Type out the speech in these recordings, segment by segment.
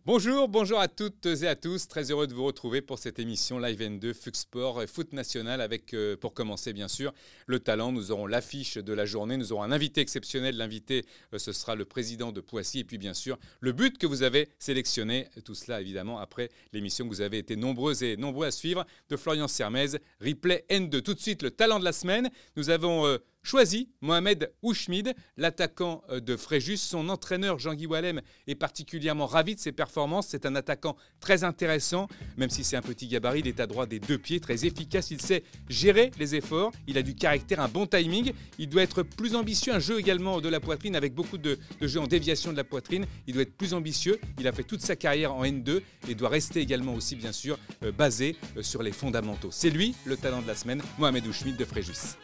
Bonjour, bonjour à toutes et à tous. Très heureux de vous retrouver pour cette émission Live N2 Fux Sport et Foot National avec, pour commencer bien sûr, le talent. Nous aurons l'affiche de la journée. Nous aurons un invité exceptionnel. L'invité, ce sera le président de Poissy. Et puis bien sûr, le but que vous avez sélectionné. Tout cela évidemment après l'émission que vous avez été nombreux et nombreux à suivre de Florian Sermez. Replay N2. Tout de suite, le talent de la semaine. Nous avons choisi Mohamed Ouchmid, l'attaquant de Fréjus. Son entraîneur Jean-Guy Wallem est particulièrement ravi de ses performances. C'est un attaquant très intéressant, même si c'est un petit gabarit, il est à droit des deux pieds, très efficace, il sait gérer les efforts, il a du caractère, un bon timing, il doit être plus ambitieux, un jeu également de la poitrine avec beaucoup de jeux en déviation de la poitrine, il doit être plus ambitieux, il a fait toute sa carrière en N2 et doit rester également aussi bien sûr basé sur les fondamentaux. C'est lui le talent de la semaine, Mohamed Ouchmid de Fréjus.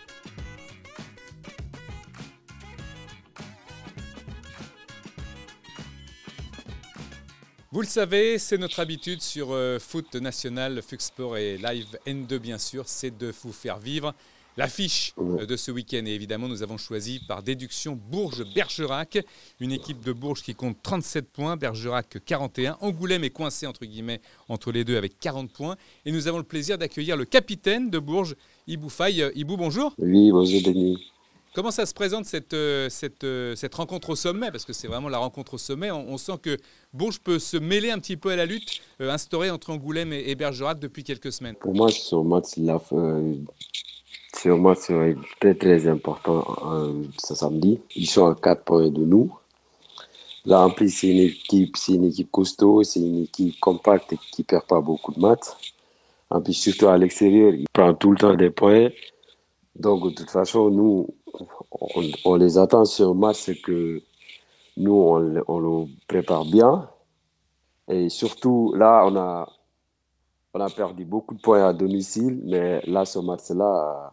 Vous le savez, c'est notre habitude sur Foot National, Fux Sport et Live N2 bien sûr, c'est de vous faire vivre l'affiche de ce week-end. Et évidemment, nous avons choisi par déduction Bourges-Bergerac, une équipe de Bourges qui compte 37 points, Bergerac 41. Angoulême est coincé entre guillemets entre les deux avec 40 points. Et nous avons le plaisir d'accueillir le capitaine de Bourges, Ibou Faye. Ibou, bonjour. Oui, bonjour Denis. Comment ça se présente cette rencontre au sommet? Parce que c'est vraiment la rencontre au sommet. On sent que Bourges peut se mêler un petit peu à la lutte instaurée entre Angoulême et Bergerac depuis quelques semaines. Pour moi, ce match serait très très important ce samedi. Ils sont à 4 points de nous. Là, en plus, c'est une équipe costaud, c'est une équipe compacte et qui perd pas beaucoup de matchs. En plus, surtout à l'extérieur, ils prennent tout le temps des points. Donc, de toute façon, nous, on les attend sur un match, c'est que nous, on le prépare bien. Et surtout, là, on a perdu beaucoup de points à domicile, mais là, ce match-là,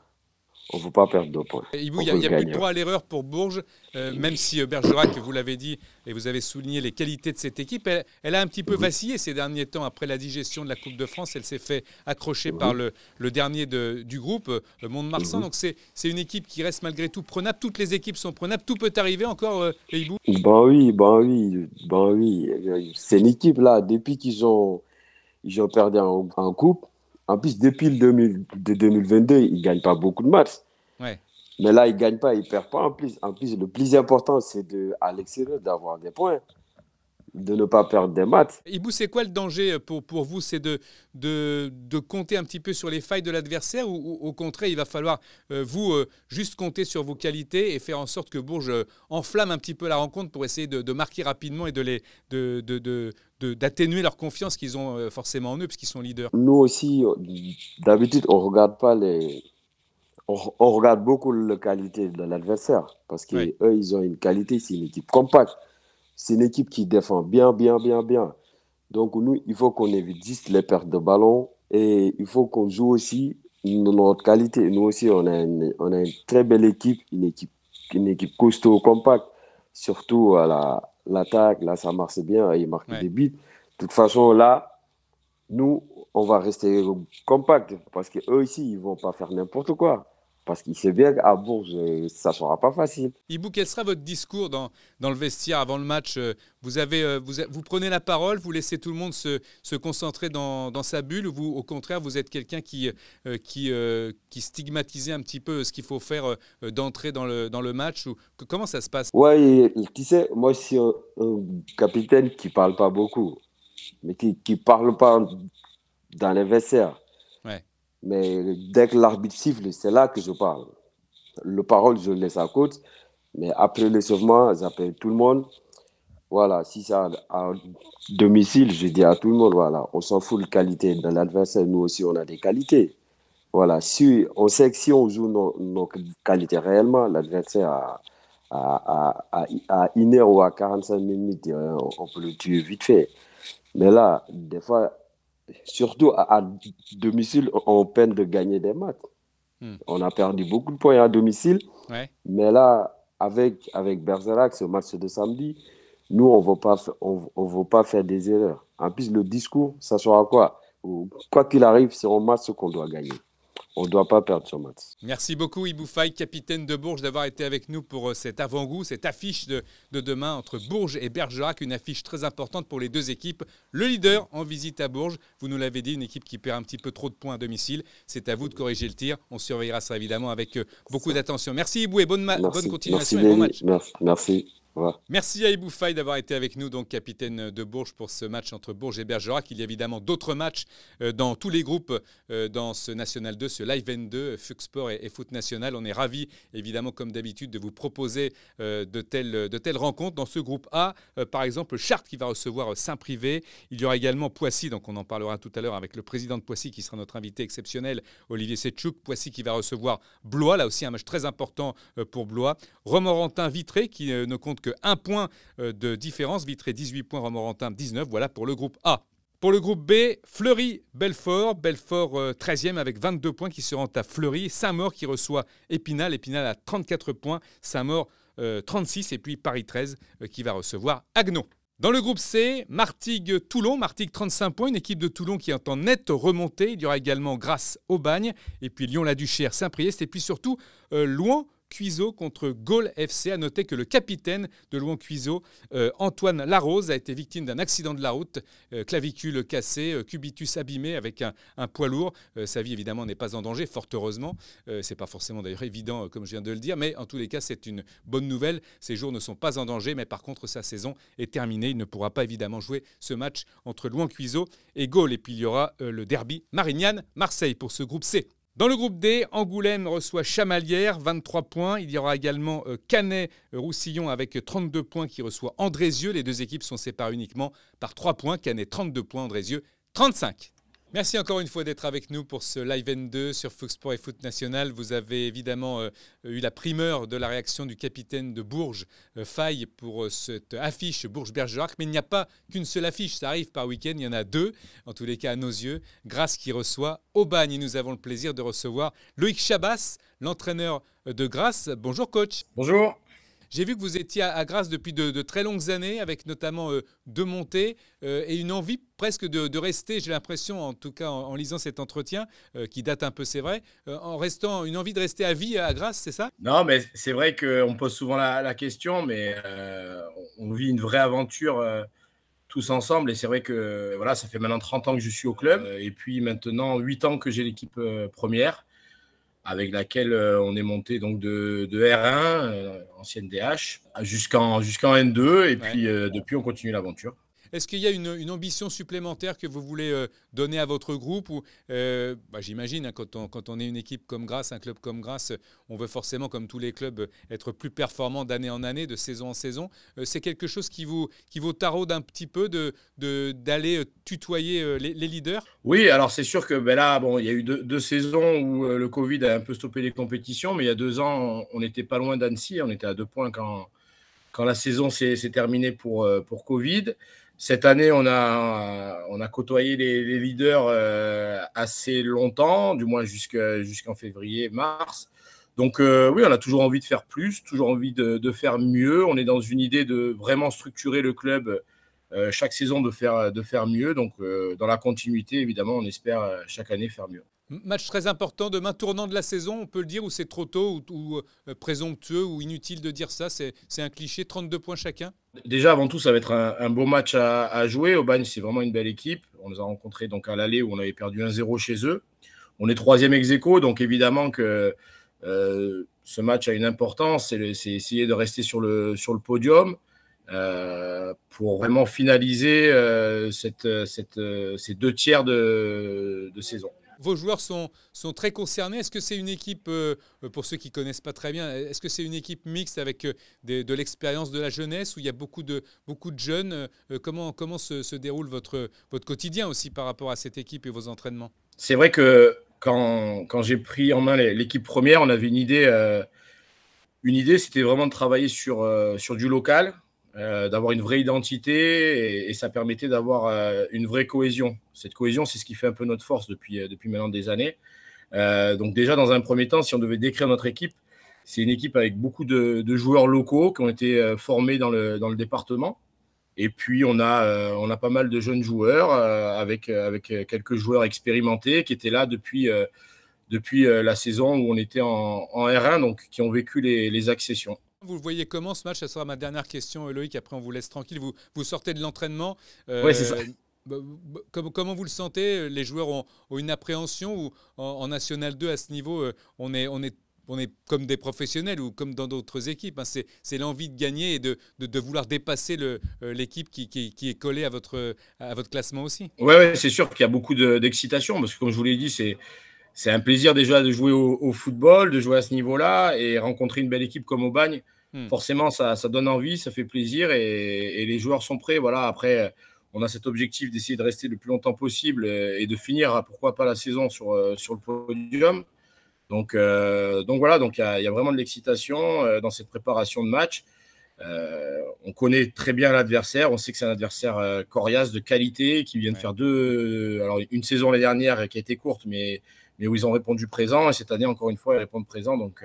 on ne veut pas perdre de points. Ibou, On il veut n'y le a plus de gagner. droit à l'erreur pour Bourges, même si Bergerac, vous l'avez dit, et vous avez souligné les qualités de cette équipe, elle a un petit peu vacillé ces derniers temps après la digestion de la Coupe de France. Elle s'est fait accrocher par le dernier du groupe, Mont-de-Marsan. Donc c'est une équipe qui reste malgré tout prenable. Toutes les équipes sont prenables. Tout peut arriver encore, Ibou. Ben oui. C'est une équipe-là, depuis ils ont perdu en coupe. En plus, depuis de 2022, ils ne gagnent pas beaucoup de matchs. Ouais. Mais là, ils ne gagnent pas, ils ne perdent pas en plus. En plus, le plus important, c'est à l'extérieur d'avoir des points, de ne pas perdre des matchs. Ibou, c'est quoi le danger pour vous? C'est de compter un petit peu sur les failles de l'adversaire ou au contraire, il va falloir juste compter sur vos qualités et faire en sorte que Bourges enflamme un petit peu la rencontre pour essayer de marquer rapidement et d'atténuer leur confiance qu'ils ont forcément en eux puisqu'ils sont leaders. Nous aussi, d'habitude, on regarde pas on regarde beaucoup la qualité de l'adversaire parce Ouais. qu'eux, ils ont une qualité, c'est une équipe compacte. C'est une équipe qui défend bien, bien, bien, bien. Donc, nous, il faut qu'on évite juste les pertes de ballon et il faut qu'on joue aussi notre qualité. Nous aussi, on a une très belle équipe, une équipe costaud, compacte. Surtout à l'attaque, là, ça marche bien, ils marquent Ouais. des buts. De toute façon, là, nous, on va rester compact parce qu'eux ici, ils ne vont pas faire n'importe quoi. Parce qu'ils savent bien qu'à Bourges, ça ne sera pas facile. Ibou, quel sera votre discours dans le vestiaire avant le match? Vous prenez la parole, vous laissez tout le monde se concentrer dans sa bulle, ou vous, au contraire, vous êtes quelqu'un qui stigmatisez un petit peu ce qu'il faut faire d'entrer dans le match comment ça se passe? Ouais, tu sais, moi, je suis un capitaine qui ne parle pas beaucoup, mais qui ne parle pas dans les vestiaires. Ouais. Mais dès que l'arbitre siffle, c'est là que je parle. Le parole, je le laisse à côté. Mais après le sauvement, j'appelle tout le monde. Voilà, si c'est à domicile, je dis à tout le monde, voilà, on s'en fout de la qualité de l'adversaire, nous aussi on a des qualités. Voilà, si, on sait que si on joue nos qualités réellement, l'adversaire à 1 heure ou à 45 minutes, on peut le tuer vite fait. Mais là, des fois, surtout à domicile, on peine de gagner des matchs. Hmm. On a perdu beaucoup de points à domicile, Ouais. mais là, avec Bergerac, ce match de samedi, nous, on veut pas faire des erreurs. En plus, le discours, ça sera quoi? Quoi qu'il arrive, c'est un match qu'on doit gagner. on ne doit pas perdre ce match. Merci beaucoup Ibou Faye, capitaine de Bourges, d'avoir été avec nous pour cet avant-goût, cette affiche de demain entre Bourges et Bergerac, une affiche très importante pour les deux équipes. Le leader en visite à Bourges, vous nous l'avez dit, une équipe qui perd un petit peu trop de points à domicile. C'est à vous de corriger le tir. On surveillera ça évidemment avec beaucoup d'attention. Merci Ibou et bonne continuation et bon match. Merci. Merci à Ibou Faye d'avoir été avec nous, donc capitaine de Bourges, pour ce match entre Bourges et Bergerac. Il y a évidemment d'autres matchs dans tous les groupes dans ce National 2, ce Live N2, Fuc Sport et Foot National. On est ravis, évidemment, comme d'habitude, de vous proposer de telles rencontres. Dans ce groupe A, par exemple, Chartres qui va recevoir Saint-Privé. Il y aura également Poissy, donc on en parlera tout à l'heure avec le président de Poissy qui sera notre invité exceptionnel, Olivier Setchouk. Poissy qui va recevoir Blois, là aussi un match très important pour Blois. Romorantin-Vitré qui ne compte que 1 point de différence. Vitré 18 points, Romorantin 19. Voilà pour le groupe A. Pour le groupe B, Fleury-Belfort. Belfort 13e avec 22 points qui se rend à Fleury. Saint-Maur qui reçoit Épinal. Épinal à 34 points. Saint-Maur 36. Et puis Paris 13 qui va recevoir Haguenau. Dans le groupe C, Martigues-Toulon. Martigues 35 points, une équipe de Toulon qui est en nette remontée. Il y aura également Grasse-Aubagne. Et puis Lyon-la-Duchère, Saint-Priest. Et puis surtout Louan-Cuiseaux contre Gaulle FC. À noter que le capitaine de Louan-Cuiseaux, Antoine Larose, a été victime d'un accident de la route, clavicule cassée, cubitus abîmé avec un poids lourd. Sa vie évidemment n'est pas en danger, fort heureusement. C'est pas forcément d'ailleurs évident comme je viens de le dire, mais en tous les cas c'est une bonne nouvelle. Ses jours ne sont pas en danger, mais par contre sa saison est terminée. Il ne pourra pas évidemment jouer ce match entre Louan-Cuiseaux et Gaulle. Et puis il y aura le derby Marignane-Marseille pour ce groupe C. Dans le groupe D, Angoulême reçoit Chamalières, 23 points. Il y aura également Canet-Roussillon avec 32 points qui reçoit Andrézieux. Les deux équipes sont séparées uniquement par 3 points. Canet 32 points, Andrézieux 35. Merci encore une fois d'être avec nous pour ce Live N2 sur Fuc Sport et Foot National. Vous avez évidemment eu la primeur de la réaction du capitaine de Bourges, Faye, pour cette affiche Bourges-Bergerac. Mais il n'y a pas qu'une seule affiche, ça arrive par week-end, il y en a 2, en tous les cas à nos yeux. Grasse qui reçoit Aubagne et nous avons le plaisir de recevoir Loïc Chabas, l'entraîneur de Grasse. Bonjour coach. Bonjour. J'ai vu que vous étiez à Grasse depuis de très longues années, avec notamment 2 montées et une envie presque de rester, j'ai l'impression, en tout cas en lisant cet entretien, qui date un peu, c'est vrai, en restant une envie de rester à vie à Grasse, c'est ça? Non, mais c'est vrai qu'on me pose souvent la question, mais on vit une vraie aventure tous ensemble. Et c'est vrai que voilà, ça fait maintenant 30 ans que je suis au club, et puis maintenant 8 ans que j'ai l'équipe première, avec laquelle on est monté donc de R1, ancienne DH, jusqu'en N2, et puis depuis on continue l'aventure. Est-ce qu'il y a une ambition supplémentaire que vous voulez donner à votre groupe ou, j'imagine, hein, quand on est une équipe comme Grasse, un club comme Grasse, on veut forcément, comme tous les clubs, être plus performant d'année en année, de saison en saison. C'est quelque chose qui vous taraude un petit peu d'aller tutoyer les leaders? Oui, alors c'est sûr que là, il y a eu deux saisons où le Covid a un peu stoppé les compétitions, mais il y a 2 ans, on n'était pas loin d'Annecy, on était à 2 points quand la saison s'est terminée pour Covid. Cette année, on a côtoyé les leaders assez longtemps, du moins jusqu'en février, mars. Donc oui, on a toujours envie de faire plus, toujours envie de faire mieux. On est dans une idée de vraiment structurer le club chaque saison, de faire mieux. Donc dans la continuité, évidemment, on espère chaque année faire mieux. Match très important, demain, tournant de la saison, on peut le dire, ou c'est trop tôt, ou présomptueux, ou inutile de dire ça, c'est un cliché, 32 points chacun? Déjà, avant tout, ça va être un beau match à jouer. Aubagne, c'est vraiment une belle équipe. On les a rencontrés donc à l'aller où on avait perdu 1-0 chez eux. On est 3e ex-aequo, donc évidemment que ce match a une importance. C'est essayer de rester sur le podium pour vraiment finaliser ces 2 tiers de saison. Vos joueurs sont très concernés. Est-ce que c'est une équipe, pour ceux qui ne connaissent pas très bien, est-ce que c'est une équipe mixte avec de l'expérience de la jeunesse où il y a beaucoup de jeunes? Comment se déroule votre quotidien aussi par rapport à cette équipe et vos entraînements? C'est vrai que quand j'ai pris en main l'équipe première, on avait une idée. Une idée, c'était vraiment de travailler sur du local, d'avoir une vraie identité et ça permettait d'avoir une vraie cohésion. Cette cohésion, c'est ce qui fait un peu notre force depuis maintenant des années. Donc déjà, dans un premier temps, si on devait décrire notre équipe, c'est une équipe avec beaucoup de joueurs locaux qui ont été formés dans le département. Et puis, on a pas mal de jeunes joueurs avec quelques joueurs expérimentés qui étaient là depuis depuis la saison où on était en R1, donc qui ont vécu les accessions. Vous le voyez comment ce match? Ça sera ma dernière question, Loïc. Après, on vous laisse tranquille. Vous sortez de l'entraînement. Oui, c'est ça. Comment vous le sentez? Les joueurs ont une appréhension ou en National 2 à ce niveau, on est comme des professionnels ou comme dans d'autres équipes, hein. C'est l'envie de gagner et de vouloir dépasser l'équipe qui est collée à votre classement aussi. Oui, c'est sûr qu'il y a beaucoup d'excitation parce que, comme je vous l'ai dit, c'est un plaisir déjà de jouer au football, de jouer à ce niveau-là et rencontrer une belle équipe comme Aubagne. Forcément, ça donne envie, ça fait plaisir et les joueurs sont prêts. Voilà, après, on a cet objectif d'essayer de rester le plus longtemps possible et de finir, pourquoi pas, la saison sur le podium. Donc voilà, donc il y a vraiment de l'excitation dans cette préparation de match. On connaît très bien l'adversaire, on sait que c'est un adversaire coriace, de qualité, qui vient de faire alors une saison l'année dernière qui a été courte, mais où ils ont répondu présent, et cette année, encore une fois, ils répondent présent. Donc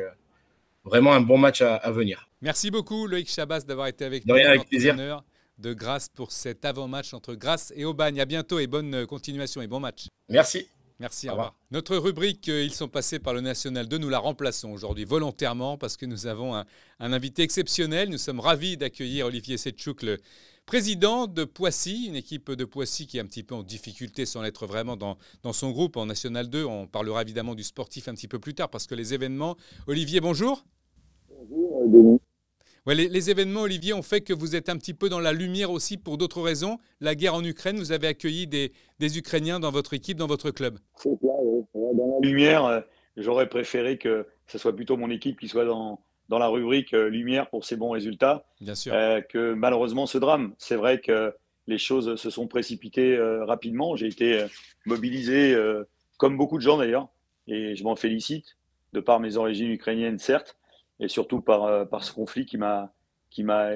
vraiment un bon match à venir. Merci beaucoup, Loïc Chabas, d'avoir été avec nous, avec plaisir. De Grasse pour cet avant-match entre Grasse et Aubagne. À bientôt et bonne continuation et bon match. Merci. Merci, au revoir. Notre rubrique Ils sont passés par le National 2, nous la remplaçons aujourd'hui volontairement parce que nous avons un invité exceptionnel. Nous sommes ravis d'accueillir Olivier Setchouk, le président de Poissy, une équipe de Poissy qui est un petit peu en difficulté sans l'être vraiment dans son groupe en National 2. On parlera évidemment du sportif un petit peu plus tard parce que les événements... Olivier, bonjour. Bonjour, Denis. Ouais, les événements, Olivier, ont fait que vous êtes un petit peu dans la lumière aussi pour d'autres raisons. La guerre en Ukraine, vous avez accueilli des Ukrainiens dans votre équipe, dans votre club. C'est clair, oui. Dans la lumière, j'aurais préféré que ce soit plutôt mon équipe qui soit dans la rubrique lumière pour ses bons résultats. Bien sûr. Que malheureusement, ce drame. C'est vrai que les choses se sont précipitées rapidement. J'ai été mobilisé, comme beaucoup de gens d'ailleurs, et je m'en félicite, de par mes origines ukrainiennes, certes, et surtout par ce conflit qui m'a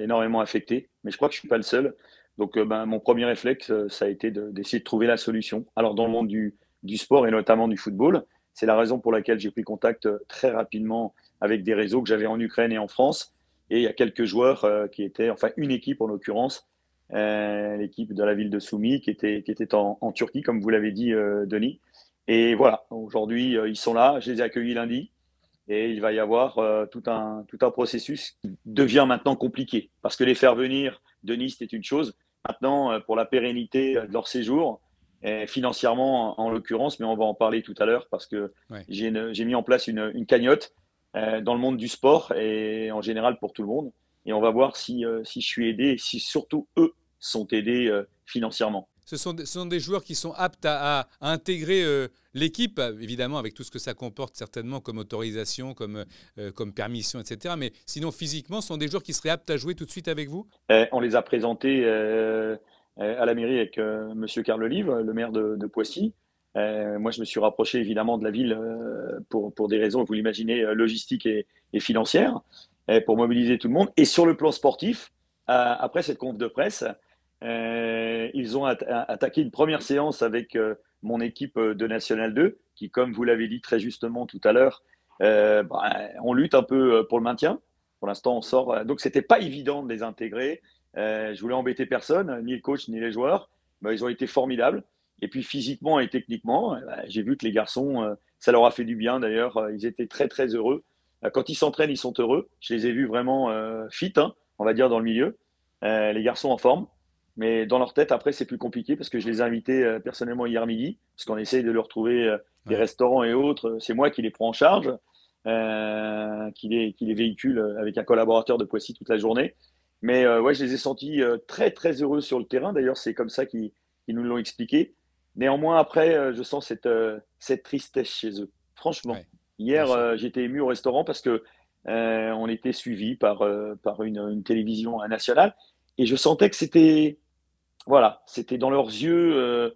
énormément affecté. Mais je crois que je ne suis pas le seul. Donc, mon premier réflexe, ça a été d'essayer de trouver la solution. Alors, dans le monde du sport et notamment du football, c'est la raison pour laquelle j'ai pris contact très rapidement avec des réseaux que j'avais en Ukraine et en France. Et il y a quelques joueurs qui étaient, enfin une équipe en l'occurrence, l'équipe de la ville de Soumy qui était en Turquie, comme vous l'avez dit, Denis. Et voilà, aujourd'hui, ils sont là. Je les ai accueillis lundi. Et il va y avoir tout un processus qui devient maintenant compliqué. Parce que les faire venir de Nice, c'est une chose. Maintenant, pour la pérennité de leur séjour, et financièrement en l'occurrence, mais on va en parler tout à l'heure parce que j'ai mis en place une cagnotte dans le monde du sport et en général pour tout le monde. Et on va voir si je suis aidé et si surtout eux sont aidés financièrement. Ce sont des joueurs qui sont aptes à intégrer l'équipe, évidemment, avec tout ce que ça comporte certainement comme autorisation, comme permission, etc. Mais sinon, physiquement, ce sont des joueurs qui seraient aptes à jouer tout de suite avec vous? On les a présentés à la mairie avec M. Carl Olive, le maire de Poissy. Moi, je me suis rapproché évidemment de la ville pour des raisons, vous l'imaginez, logistiques et financières, pour mobiliser tout le monde. Et sur le plan sportif, après cette conf de presse, ils ont attaqué une première séance avec mon équipe de National 2, qui, comme vous l'avez dit très justement tout à l'heure, on lutte un peu pour le maintien. Pour l'instant, on sort. Donc, c'était pas évident de les intégrer. Je voulais embêter personne, ni le coach, ni les joueurs. Ils ont été formidables. Et puis, physiquement et techniquement, j'ai vu que les garçons, ça leur a fait du bien d'ailleurs. Ils étaient très, très heureux. Quand ils s'entraînent, ils sont heureux. Je les ai vus vraiment fit, hein, on va dire, dans le milieu. Les garçons en forme. Mais dans leur tête, après, c'est plus compliqué parce que je les ai invités personnellement hier midi, parce qu'on essaye de leur trouver des restaurants et autres. C'est moi qui les prends en charge, qui les véhicule avec un collaborateur de Poissy toute la journée. Mais je les ai sentis très, très heureux sur le terrain. D'ailleurs, c'est comme ça qu'ils nous l'ont expliqué. Néanmoins, après, je sens cette tristesse chez eux. Franchement, hier, j'étais ému au restaurant parce que on était suivi par une télévision nationale. Et je sentais que c'était dans leurs yeux.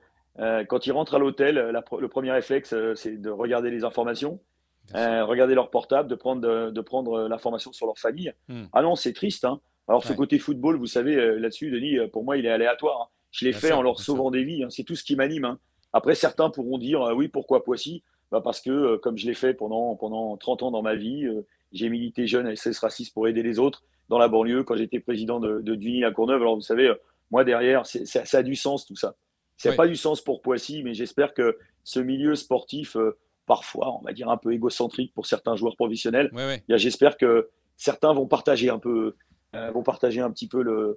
Quand ils rentrent à l'hôtel, le premier réflexe, c'est de regarder les informations, regarder leur portable, de prendre l'information sur leur famille. Ah non, c'est triste, hein. Alors, ce côté football, vous savez, là-dessus, Denis, pour moi, il est aléatoire, hein. Je l'ai fait en leur sauvant des vies, hein. C'est tout ce qui m'anime, hein. Après, certains pourront dire, oui, pourquoi Poissy? Parce que, comme je l'ai fait pendant 30 ans dans ma vie, j'ai milité jeune à SS Racistes pour aider les autres dans la banlieue quand j'étais président de Duny à Courneuve. Alors, vous savez, moi, derrière, ça a du sens, tout ça. Ça n'a pas du sens pour Poissy, mais j'espère que ce milieu sportif parfois, on va dire, un peu égocentrique pour certains joueurs professionnels. Ouais, ouais. J'espère que certains vont partager un petit peu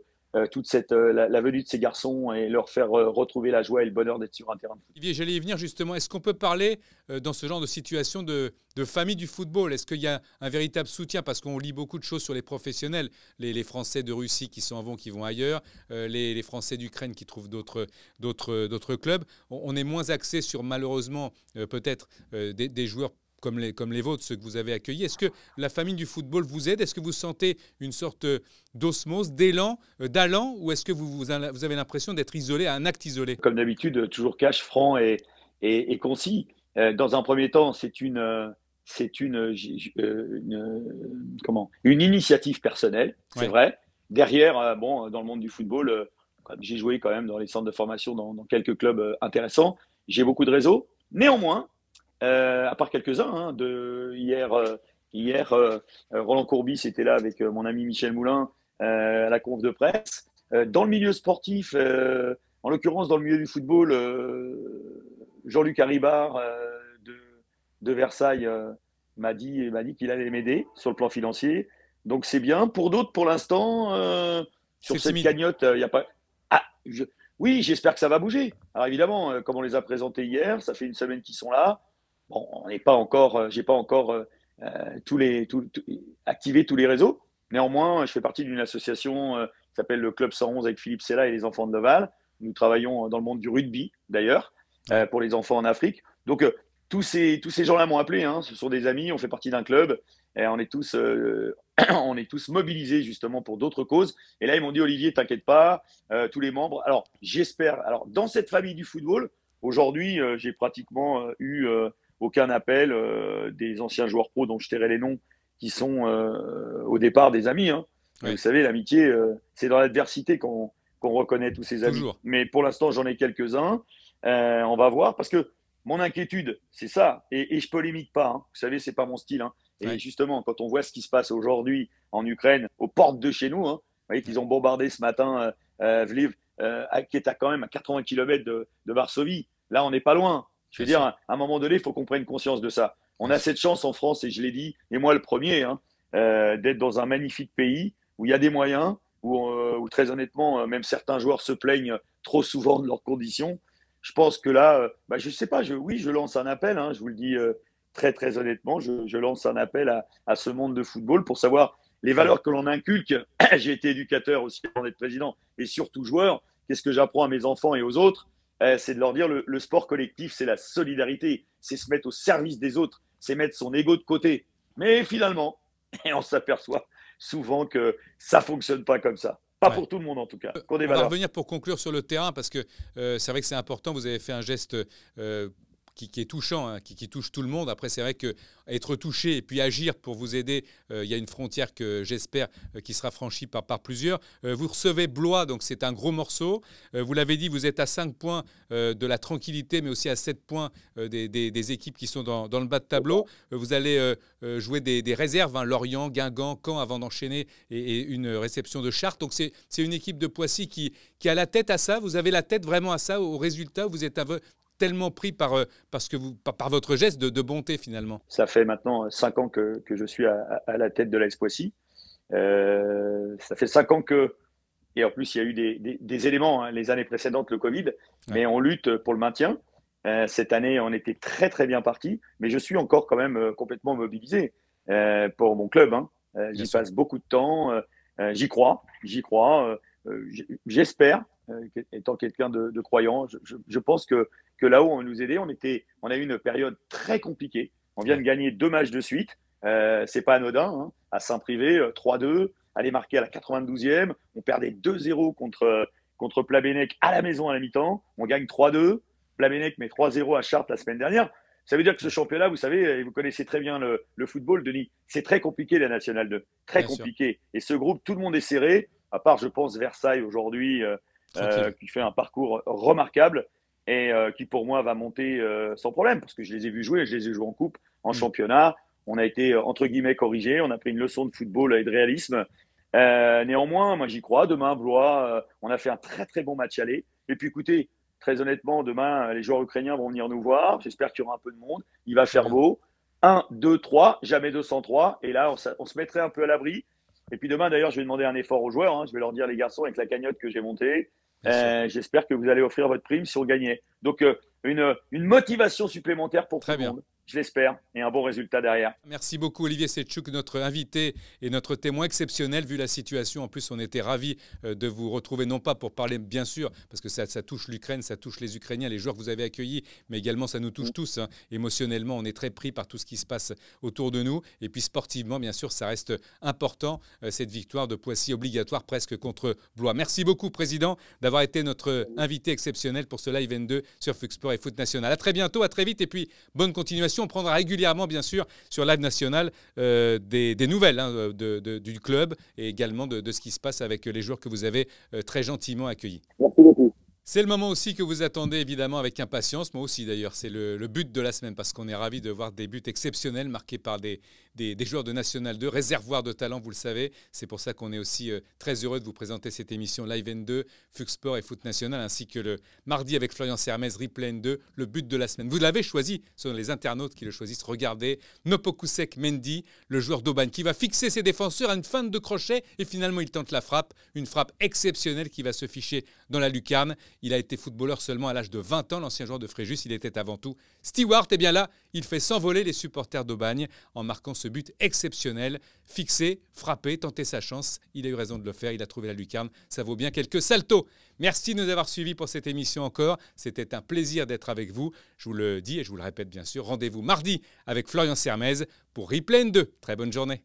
toute la venue de ces garçons et leur faire retrouver la joie et le bonheur d'être sur un terrain de foot. Olivier, j'allais y venir justement. Est-ce qu'on peut parler dans ce genre de situation de famille du football? Est-ce qu'il y a un véritable soutien? Parce qu'on lit beaucoup de choses sur les professionnels, les Français de Russie qui s'en vont, qui vont ailleurs, les Français d'Ukraine qui trouvent d'autres clubs. On est moins axé sur, malheureusement, peut-être des joueurs comme les vôtres, ceux que vous avez accueillis. Est-ce que la famille du football vous aide? Est-ce que vous sentez une sorte d'osmose, d'élan, d'allant, ou est-ce que vous avez l'impression d'être isolé, à un acte isolé? Comme d'habitude, toujours cash, franc et concis. Dans un premier temps, c'est une initiative personnelle, c'est Ouais. vrai. Derrière, bon, dans le monde du football, j'ai joué quand même dans les centres de formation dans quelques clubs intéressants. J'ai beaucoup de réseaux. Néanmoins, à part quelques-uns, hein, hier, Roland Courbis était là avec mon ami Michel Moulin à la conf de presse. Dans le milieu sportif, en l'occurrence dans le milieu du football, Jean-Luc Haribard de Versailles m'a dit qu'il allait m'aider sur le plan financier. Donc c'est bien. Pour d'autres, pour l'instant, sur cette cagnotte, il n'y a pas. Ah, oui, j'espère que ça va bouger. Alors évidemment, comme on les a présentés hier, ça fait une semaine qu'ils sont là. Bon, on n'est pas encore, j'ai pas encore activé tous les réseaux. Néanmoins, je fais partie d'une association qui s'appelle le Club 111 avec Philippe Sella et les enfants de Laval. Nous travaillons dans le monde du rugby, d'ailleurs, pour les enfants en Afrique. Donc, tous ces gens-là m'ont appelé. Hein. Ce sont des amis, on fait partie d'un club. Et on est tous mobilisés justement pour d'autres causes. Et là, ils m'ont dit, Olivier, t'inquiète pas, tous les membres. Alors, j'espère. Alors, dans cette famille du football, aujourd'hui, j'ai pratiquement eu aucun appel des anciens joueurs pro dont je tairai les noms, qui sont au départ des amis. Hein. Oui. Vous savez, l'amitié, c'est dans l'adversité qu'on reconnaît tous ses amis. Toujours. Mais pour l'instant, j'en ai quelques-uns. On va voir, parce que mon inquiétude, c'est ça. Et je polémique pas. Hein. Vous savez, c'est pas mon style. Hein. Et ouais. Justement, quand on voit ce qui se passe aujourd'hui en Ukraine, aux portes de chez nous, hein, vous voyez qu'ils ont bombardé ce matin Lviv, qui est quand même à 80 km de Varsovie. Là, on n'est pas loin. Je veux dire, à un moment donné, il faut qu'on prenne conscience de ça. On a cette chance en France, et je l'ai dit, et moi le premier, hein, d'être dans un magnifique pays où il y a des moyens, où très honnêtement, même certains joueurs se plaignent trop souvent de leurs conditions. Je pense que là, je ne sais pas, je lance un appel, hein, je vous le dis très très honnêtement, je lance un appel à ce monde de football pour savoir les valeurs que l'on inculque. J'ai été éducateur aussi avant d'être président, et surtout joueur. Qu'est-ce que j'apprends à mes enfants et aux autres? C'est de leur dire le sport collectif, c'est la solidarité, c'est se mettre au service des autres, c'est mettre son ego de côté. Mais finalement, on s'aperçoit souvent que ça ne fonctionne pas comme ça. Pas pour tout le monde en tout cas. On va revenir pour conclure sur le terrain, parce que c'est vrai que c'est important, vous avez fait un geste qui est touchant, hein, qui touche tout le monde. Après, c'est vrai qu'être touché et puis agir pour vous aider, il y a une frontière que j'espère qui sera franchie par plusieurs. Vous recevez Blois, donc c'est un gros morceau. Vous l'avez dit, vous êtes à 5 points de la tranquillité, mais aussi à 7 points des équipes qui sont dans le bas de tableau. Vous allez jouer des réserves, hein, Lorient, Guingamp, Caen, avant d'enchaîner et une réception de Chartres. Donc c'est une équipe de Poissy qui a la tête à ça. Vous avez la tête vraiment à ça, au résultat. Vous êtes tellement pris par votre geste de bonté finalement. Ça fait maintenant 5 ans que je suis à la tête de l'AS Poissy. Ça fait 5 ans que, et en plus il y a eu des éléments, hein, les années précédentes, le Covid, mais on lutte pour le maintien. Cette année, on était très très bien parti, mais je suis encore quand même complètement mobilisé pour mon club. Hein. J'y passe beaucoup de temps, j'y crois. J'espère, étant quelqu'un de croyant, je pense que là-haut, on nous aidait. On a eu une période très compliquée. On vient de gagner 2 matchs de suite. C'est pas anodin. Hein. À Saint-Privé, 3-2. Aller marquer à la 92e. On perdait 2-0 contre Plabennec à la maison à la mi-temps. On gagne 3-2. Plabennec met 3-0 à Chartres la semaine dernière. Ça veut dire que ce championnat, vous savez, et vous connaissez très bien le football, Denis, c'est très compliqué la Nationale 2. Très compliqué. Et ce groupe, tout le monde est serré, à part, je pense, Versailles aujourd'hui, qui fait un parcours remarquable. Et qui pour moi va monter sans problème, parce que je les ai vus jouer, je les ai joués en coupe, en championnat. On a été entre guillemets corrigés, on a pris une leçon de football et de réalisme. Néanmoins, moi j'y crois. Demain, Blois, on a fait un très très bon match aller. Et puis écoutez, très honnêtement, demain, les joueurs ukrainiens vont venir nous voir. J'espère qu'il y aura un peu de monde. Il va faire beau. 1, 2, 3, jamais 203. Et là, on se mettrait un peu à l'abri. Et puis demain, d'ailleurs, je vais demander un effort aux joueurs. Hein. Je vais leur dire, les garçons, avec la cagnotte que j'ai montée, j'espère que vous allez offrir votre prime si on gagnait. Donc, une motivation supplémentaire pour tout le monde. Je l'espère, et un bon résultat derrière. Merci beaucoup Olivier Setchouk, notre invité et notre témoin exceptionnel vu la situation. En plus, on était ravis de vous retrouver, non pas pour parler, bien sûr, parce que ça touche l'Ukraine, ça touche les Ukrainiens, les joueurs que vous avez accueillis, mais également ça nous touche tous. Hein. Émotionnellement, on est très pris par tout ce qui se passe autour de nous. Et puis sportivement, bien sûr, ça reste important, cette victoire de Poissy obligatoire presque contre Blois. Merci beaucoup, Président, d'avoir été notre invité exceptionnel pour ce Live N2 sur Fux Sport et Foot National. À très bientôt, à très vite, et puis bonne continuation. On prendra régulièrement, bien sûr, sur Live National des nouvelles hein, du club et également de ce qui se passe avec les joueurs que vous avez très gentiment accueillis. Merci beaucoup. C'est le moment aussi que vous attendez évidemment avec impatience, moi aussi d'ailleurs, c'est le but de la semaine parce qu'on est ravis de voir des buts exceptionnels marqués par des joueurs de National 2, réservoirs de talent, vous le savez. C'est pour ça qu'on est aussi très heureux de vous présenter cette émission Live N2, Fux Sport et Foot National, ainsi que le mardi avec Florian Sermez, Replay N2, le but de la semaine. Vous l'avez choisi, ce sont les internautes qui le choisissent. Regardez, Nopokusek Mendy, le joueur d'Aubagne, qui va fixer ses défenseurs à une feinte de crochet et finalement il tente la frappe, une frappe exceptionnelle qui va se ficher dans la lucarne. Il a été footballeur seulement à l'âge de 20 ans, l'ancien joueur de Fréjus. Il était avant tout steward. Et bien là, il fait s'envoler les supporters d'Aubagne en marquant ce but exceptionnel. Fixé, frappé, tenter sa chance. Il a eu raison de le faire. Il a trouvé la lucarne. Ça vaut bien quelques saltos. Merci de nous avoir suivis pour cette émission encore. C'était un plaisir d'être avec vous. Je vous le dis et je vous le répète bien sûr. Rendez-vous mardi avec Florian Sermez pour Replay N2. Très bonne journée.